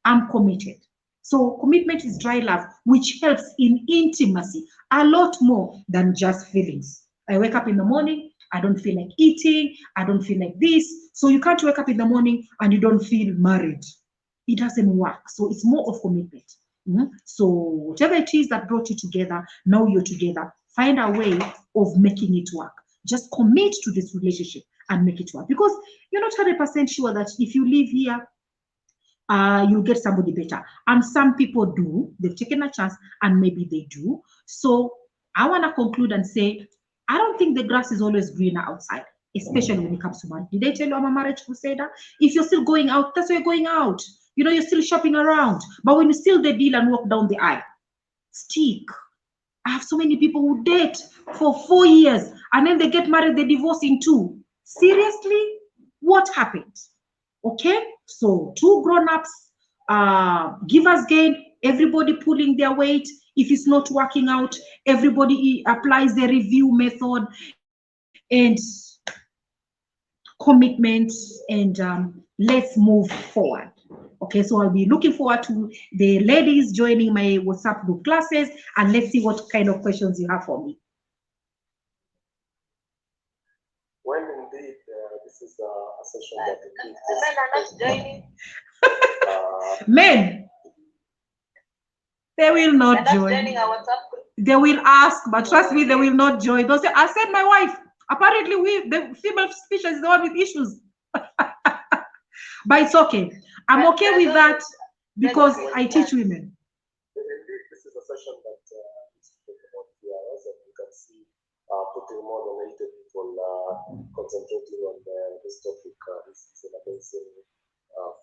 I'm committed. So commitment is dry love, which helps in intimacy a lot more than just feelings. I wake up in the morning, I don't feel like eating, I don't feel like this. So you can't wake up in the morning and you don't feel married. It doesn't work. So it's more of commitment. So whatever it is that brought you together, now you're together. Find a way of making it work. Just commit to this relationship and make it work. Because you're not 100% sure that if you live here, you'll get somebody better. And some people do. They've taken a chance and maybe they do. So I want to conclude and say, I don't think the grass is always greener outside, especially when it comes to marriage. Did I tell you I'm a marriage crusader? If you're still going out, that's why you're going out. You know, you're still shopping around. But when you seal the deal and walk down the aisle, stick. I have so many people who date for 4 years and then they get married, they divorce in 2. Seriously? What happened? Okay, so 2 grown-ups, givers gain, everybody pulling their weight. If it's not working out, everybody applies the review method and commitment, and let's move forward. Okay, so I'll be looking forward to the ladies joining my WhatsApp group classes, and let's see what kind of questions you have for me. Well, indeed, this is a session that indeed Men are not joining. Men, they will not They're join. joining our WhatsApp group. They will ask, but trust me, they will not join. They'll say, I said my wife. Apparently, the female species is the one with issues. But it's okay. I'm okay with that because I teach women. Indeed, this is a session that is taking about 3 hours, and you can see putting more than 80 people concentrating on this topic. This is an amazing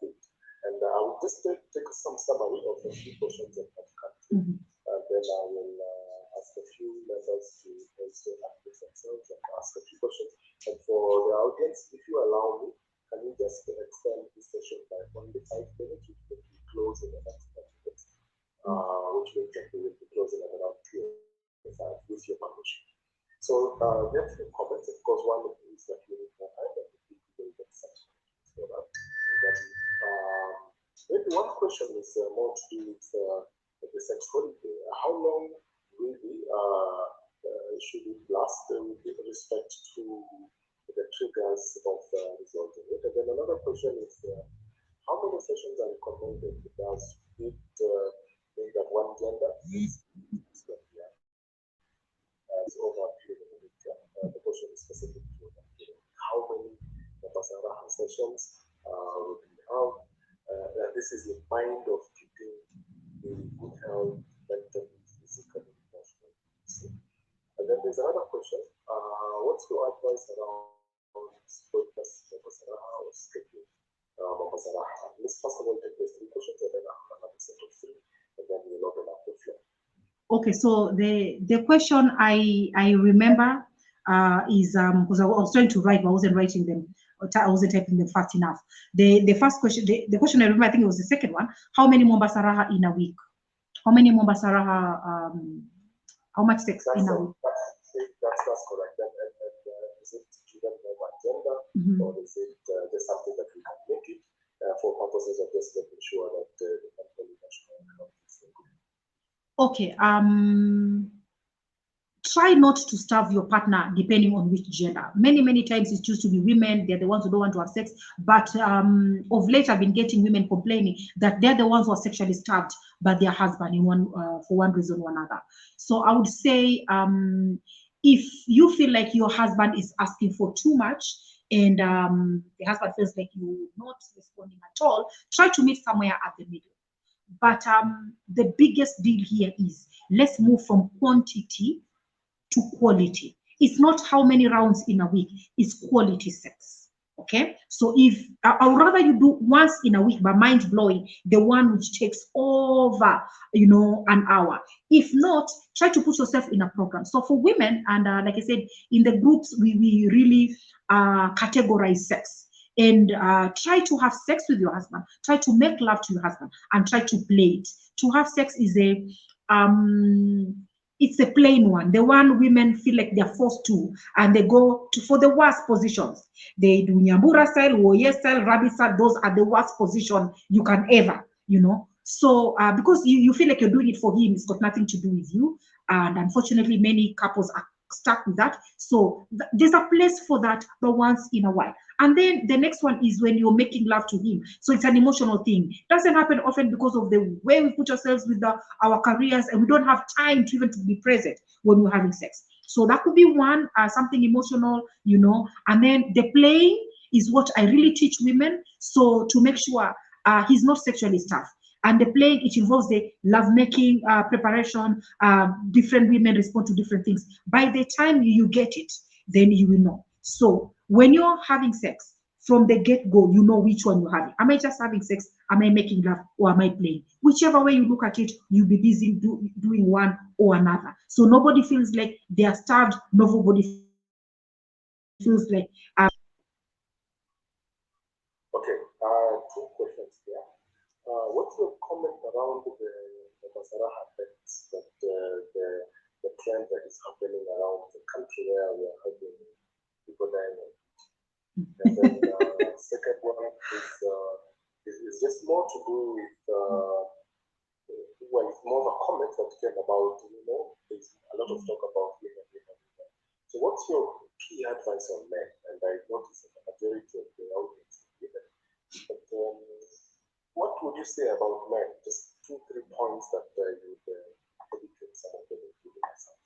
feat. And I will just take some summary of a few questions that have come through, and then I will ask a few members to also unmute themselves and ask a few questions. And for the audience, if you allow me, can you just extend this session by only 5 minutes, which will be closing in the next 10 minutes, which means that we will be closing at around 2:05 with your permission. So we have few comments. Of course, one is that we need more time, and we will get such for that. And then maybe one question is more to do with the sexuality. How long really should it last with respect to the triggers of resulting it? And then another question is, how many sessions are recommended? Does it mean that one gender is over a period of a week? The question is specific to that period. How many Mambasaraha sessions will we have? This is in mind of keeping the good health, mentally, physically, emotionally. And then there's another question. What's your advice around spoilers Mambasaraha or schedule Mambasaraha? Let's first of all take those three questions and then I'll have a set of three, and then we'll open up the floor. Okay, so the question I remember is because I was trying to write, but I wasn't writing them. I wasn't typing them fast enough. The first question, the question I remember, I think it was the second one. How many Mambasaraha in a week? How many Mambasaraha? How much sex in a week? That's correct. And is it given by gender, or is it just something that we can make it for purposes of just making sure that the mentally national health is good? Okay, try not to starve your partner depending on which gender. Many times it used to be women, they're the ones who don't want to have sex, but of late I've been getting women complaining that they're the ones who are sexually starved by their husband in for one reason or another. So I would say if you feel like your husband is asking for too much and the husband feels like you're not responding at all, try to meet somewhere at the middle. But the biggest deal here is let's move from quantity to quality. It's not how many rounds in a week, it's quality sex. Okay, so if I would rather you do once in a week, but mind blowing, the one which takes over, an hour. If not, try to put yourself in a program. So for women, and like I said, in the groups, we really categorize sex. And try to have sex with your husband, try to make love to your husband, and try to play it. To have sex is it's a plain one, the one women feel like they're forced to, and they go for the worst positions. They do Nyambura style, warrior style, rabbit style. Those are the worst position you can ever, So because you feel like you're doing it for him, it's got nothing to do with you. And unfortunately, many couples are stuck with that. So there's a place for that, but once in a while. And then the next one is when you're making love to him. So it's an emotional thing. It doesn't happen often because of the way we put ourselves with our careers, and we don't have time to even to be present when we're having sex. So that could be one, something emotional, and then the playing is what I really teach women. So to make sure he's not sexually starved. And the playing, it involves the lovemaking preparation. Different women respond to different things. By the time you get it, then you will know. So when you're having sex, from the get-go, you know which one you're having. Am I just having sex? Am I making love? Or am I playing? Whichever way you look at it, you'll be busy doing one or another. So nobody feels like they are starved. Nobody feels like... Okay, two questions here. What's your comment around the Mambasaraha effects, that the trend that is happening around the country where we are having people dying? And then second one is just more to do with well, it's more of a comment that came about, there's a lot of talk about women. So what's your key advice on men? And I notice that the majority of the audience is women. But what would you say about men? Just 2-3 points that you would educate some of them, including myself.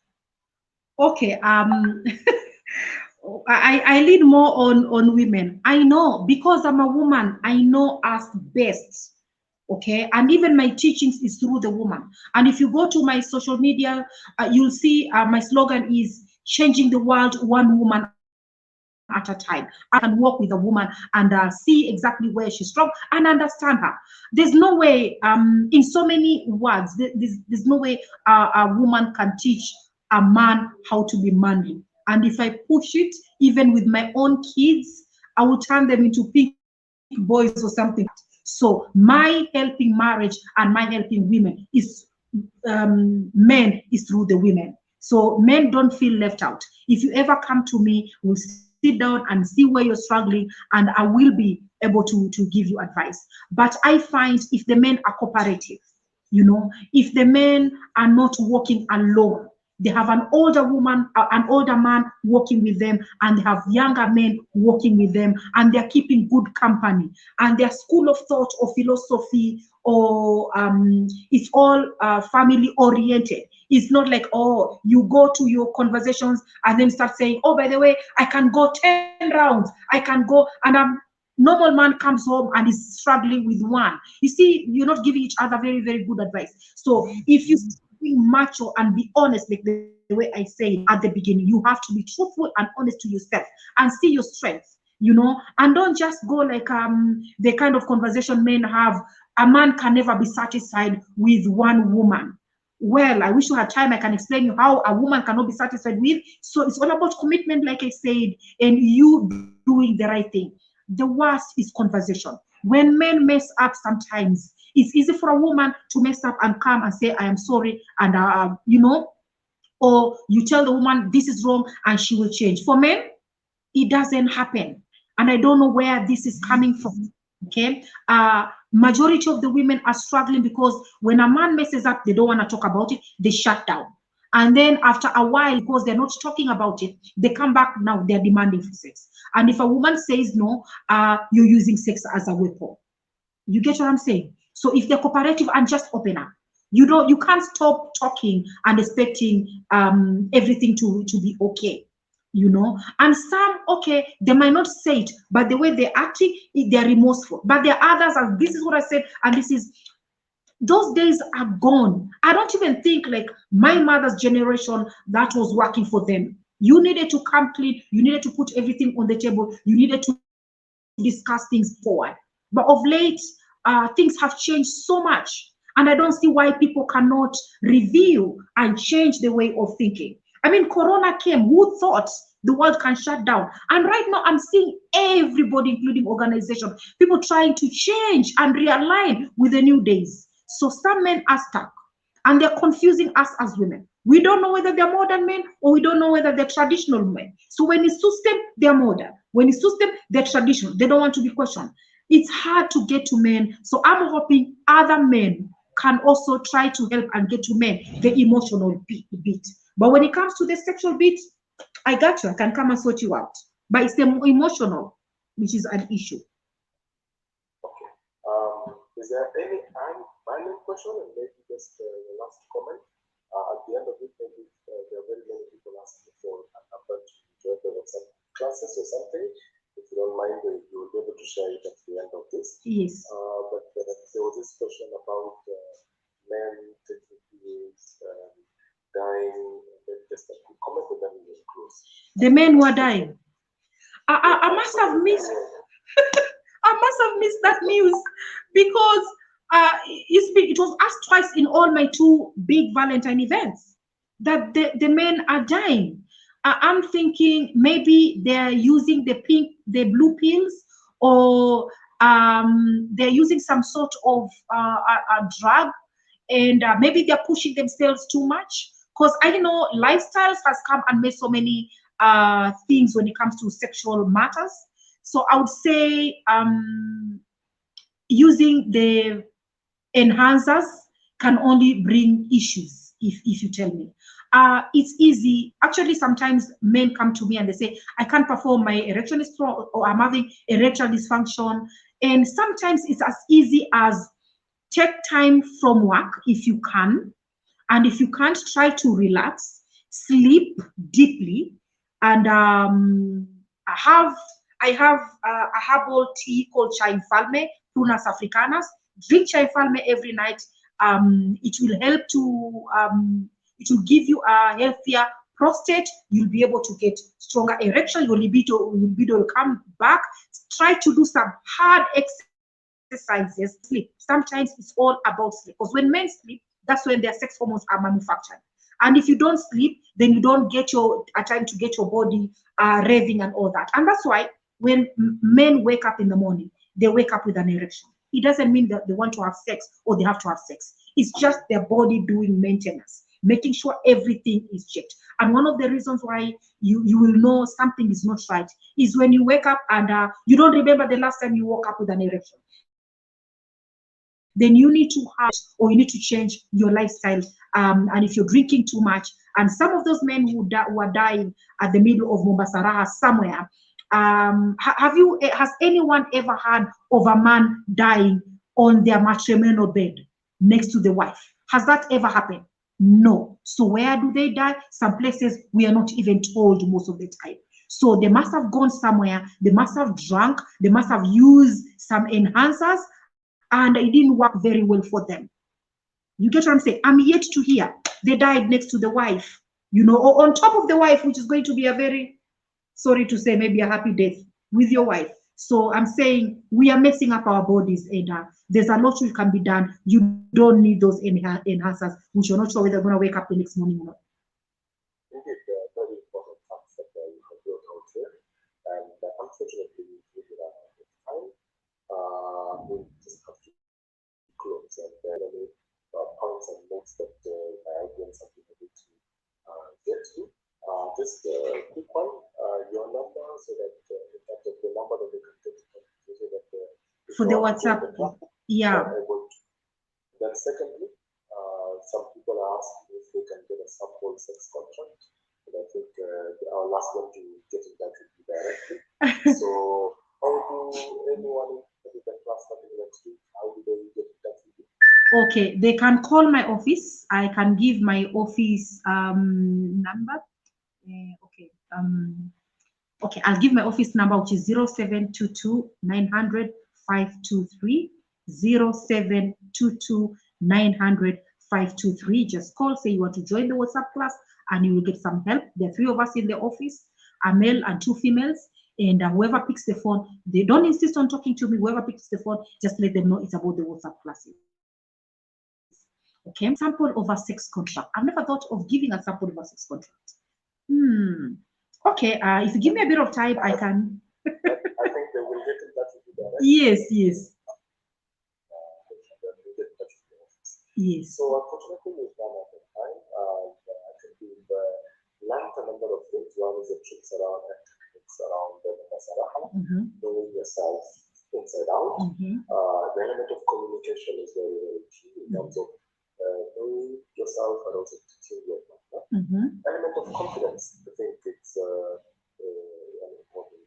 Okay, I lead more on women. I know, because I'm a woman, I know us best. Okay, and even my teachings is through the woman. And if you go to my social media, you'll see my slogan is changing the world one woman at a time. I can work with a woman and see exactly where she's strong and understand her. There's no way, in so many words, there's no way a woman can teach a man how to be manly. And if I push it, even with my own kids, I will turn them into pink boys or something. So my helping marriage and my helping women is men is through the women. So men don't feel left out. If you ever come to me, we'll sit down and see where you're struggling, and I will be able to give you advice. But I find if the men are cooperative, if the men are not working alone, They have an older woman, an older man working with them, and they have younger men working with them, and they're keeping good company. And their school of thought or philosophy or it's all family oriented. It's not like, oh, you go to your conversations and then start saying, oh, by the way, I can go 10 rounds. I can go, and normal man comes home and is struggling with one. You see, you're not giving each other very, very good advice. So if you be macho and be honest, like the way I said at the beginning, you have to be truthful and honest to yourself and see your strengths, you know, and don't just go like the kind of conversation men have. A man can never be satisfied with one woman. Well, I wish you had time. I can explain you how a woman cannot be satisfied with. So it's all about commitment, like I said, and you doing the right thing. The worst is conversation. When men mess up sometimes, it's easy for a woman to mess up and come and say, I am sorry, and you know, or you tell the woman this is wrong and she will change. For men, it doesn't happen. And I don't know where this is coming from. Okay. Majority of the women are struggling because when a man messes up, they don't want to talk about it, they shut down. And then after a while, because they're not talking about it, they come back, now they're demanding for sex. And if a woman says no, you're using sex as a weapon. You get what I'm saying? So if they're cooperative and just open up, you can't stop talking and expecting everything to be okay, you know. And some, okay, they might not say it, but the way they're acting, they're remorseful. But there are others, and this is what I said, and this is, those days are gone. I don't even think like my mother's generation, that was working for them. You needed to come clean, you needed to put everything on the table, you needed to discuss things forward. But of late, things have changed so much, and I don't see why people cannot review and change the way of thinking. I mean, Corona came. Who thought the world can shut down? And right now, I'm seeing everybody, including organizations, people trying to change and realign with the new days. So some men are stuck, and they're confusing us as women. We don't know whether they're modern men or we don't know whether they're traditional men. So when it suits them, they're modern. When it suits them, they're traditional. They don't want to be questioned. It's hard to get to men. So I'm hoping other men can also try to help and get to men the emotional bit. But when it comes to the sexual bit, I got you. I can come and sort you out. But it's the emotional, which is an issue. Okay. Is there any final question, and maybe just the last comment? At the end of it, maybe there are very many people asking for an update to join the WhatsApp classes or something. If you don't mind, you'll be able to share it at the end of this. Yes. But there was this question about men taking periods, dying. Just a quick comment with them in the close. The men were dying. I must have missed. I must have missed that news because it was asked twice in all my 2 big Valentine events that the men are dying. I'm thinking maybe they're using the blue pills, or they're using some sort of a drug, and maybe they're pushing themselves too much. Because I know lifestyles has come and made so many things when it comes to sexual matters. So I would say using the enhancers can only bring issues, if you tell me. It's easy. Actually, sometimes men come to me and they say, I can't perform, my erection is strong, or I'm having erectile dysfunction. And sometimes it's as easy as take time from work if you can. And if you can't, try to relax, sleep deeply. And I have a herbal tea called chai falme, Prunus africanus. Drink chai falme every night. It will help to, it will give you a healthier prostate. You'll be able to get stronger erection. Your libido will come back. Try to do some hard exercises. Sleep. Sometimes it's all about sleep. Because when men sleep, that's when their sex hormones are manufactured. And if you don't sleep, then you don't get a time to get your body revving and all that. And that's why when men wake up in the morning, they wake up with an erection. It doesn't mean that they want to have sex or they have to have sex. It's just their body doing maintenance, making sure everything is checked. And one of the reasons why you will know something is not right is when you wake up and you don't remember the last time you woke up with an erection. Then you need to have, or you need to change your lifestyle. And if you're drinking too much, And some of those men who were dying at the middle of Mombasa somewhere, has anyone ever heard of a man dying on their matrimonial bed next to the wife? Has that ever happened? No. So where do they die? Some places we are not even told most of the time. So they must have gone somewhere, they must have drunk, they must have used some enhancers, and it didn't work very well for them. You get what I'm saying? I'm yet to hear they died next to the wife, you know, or on top of the wife, which is going to be a very, sorry to say, maybe a happy death with your wife. So I'm saying we are messing up our bodies, and there's a lot which can be done. You don't need those enhancers, which you're not sure whether they're going to wake up the next morning or not. Indeed, very important facts that you have brought out here. And unfortunately, we did not have time. We just have to close. And there are many points and notes that my audience have been able to get to. Just a quick one, your number, so that in fact, the number that they can get so that for the WhatsApp, yeah. Then secondly, some people are asking if they can get a sample sex contract, and I think I'll ask them to get in touch with you directly. So how do anyone in the class starting next week, how do they get in touch with you? Okay, they can call my office. I can give my office number. Okay, I'll give my office number, which is 0722 900 523. 0722 900 523. Just call, say you want to join the WhatsApp class, and you will get some help. There are 3 of us in the office, a male and 2 females. And whoever picks the phone, they don't insist on talking to me. Whoever picks the phone, just let them know it's about the WhatsApp classes. Okay, sample of a sex contract. I've never thought of giving a sample of a sex contract. Okay, if you give me a bit of time, I can. I think they will get in touch with you directly. Yes, yes. Yes. So unfortunately, we've run out of time. I think we've learned a number of things. One is the tricks around the Masaraha, knowing yourself inside out. The element of communication is very, very key in terms of knowing yourself and also teaching your partner. Element of confidence, I think it's an important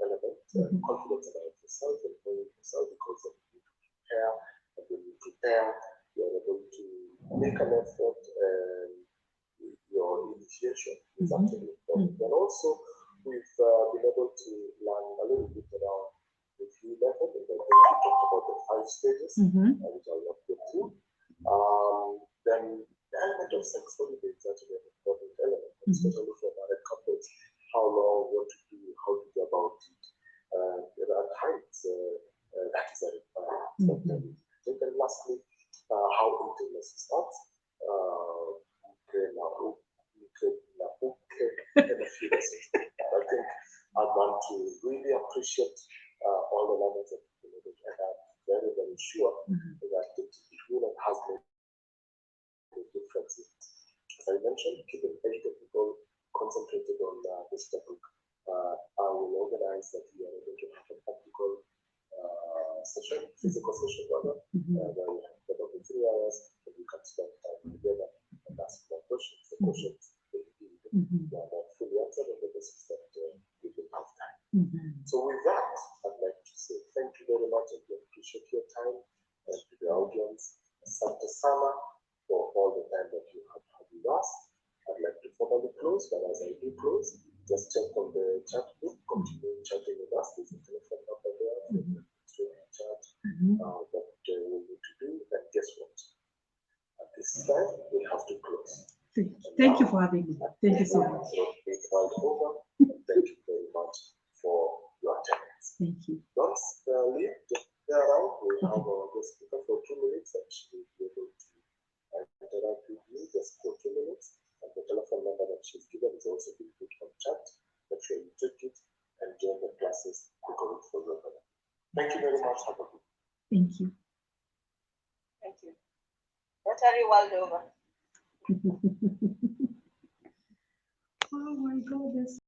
element. Confidence about yourself and knowing yourself, because when you prepare, and when you prepare, you're able to make an effort, and your initiation is actually important. And also, we've been able to learn a little bit around the view method, and then we talked about the 5 stages, which I'll not go through. Then the element of sex holiday is actually an important element, especially for married couples. How long, what to do, how to go about it. There are times that is a requirement. And lastly, how intimacy starts. I think I'd want to really appreciate all the levels that you've been able to, and I'm very, very sure that the unit has made a difference. As I mentioned, keeping people concentrated on this topic. I will organize that we are able to have a practical session, physical session rather, where we have about 3 hours, and we can spend time together and ask more questions. The questions that are not fully answered on the basis that we will have time. So with that, I'd like to say thank you very much, and we appreciate your time, and to the audience, asante sana for all the time that you have had with us. I'd like to formally close, but as I do close, just check on the chat book, continue chatting with us. There's a telephone number there for you to chat that we need to do. And guess what? At this time, we have to close. Thank you for having me. Thank you so much. Thank you very much for your attendance. Thank you. Don't leave, just stay around. We have our guest speaker for 2 minutes, and she will be able to interact with you just for 2 minutes. And the telephone number that she's given is also being put on chat. Make sure you take it and join the classes because it's for your brother. Thank you very much. Have a good day. Thank you. Thank you. Rotary world over. Oh my goodness.